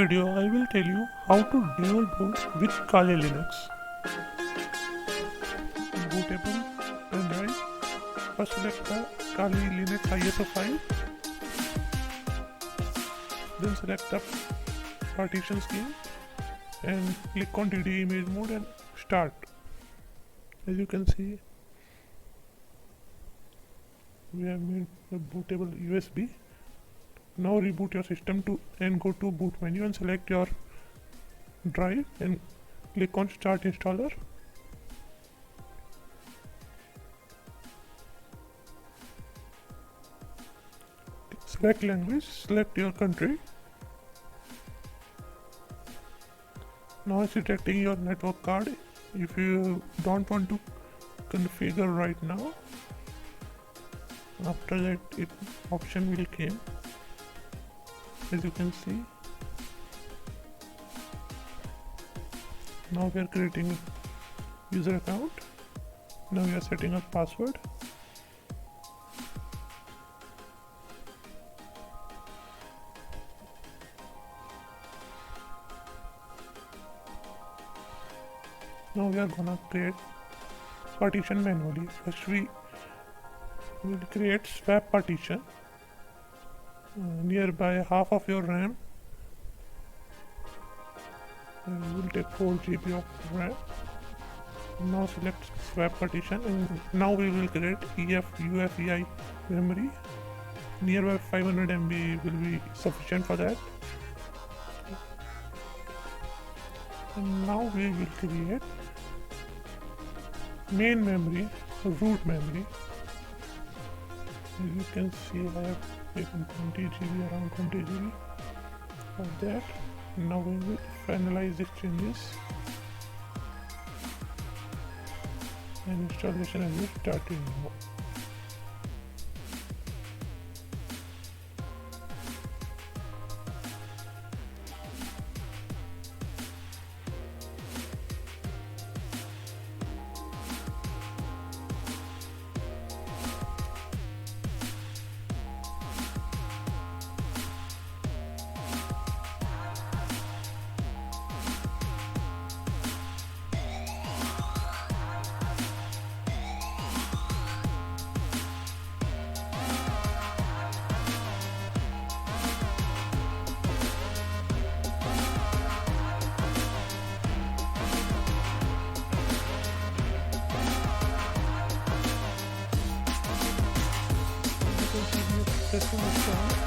video, I will tell you how to dual boot with kalilinux. Bootable pen drive. First select the kalilinux ISO file. Then select the partition scheme and click on DD image mode and start. As you can see, we have made a bootable USB. Now reboot your system and go to boot menu and select your drive and click on start installer. Select language, select your country. Now it's detecting your network card. If you don't want to configure right now, after that option will come. As you can see, now we are creating a user account. Now we are setting up password. Now we are gonna create partition manually. First we will create swap partition nearby half of your RAM. We will take 4 GB of RAM. Now select swap partition and now we will create UEFI memory. Nearby 500 MB will be sufficient for that. And now we will create main memory, root memory. As you can see, I have taken 20 GB, around 20 GB of that. Now we will finalize these changes and installation will start now. System is done.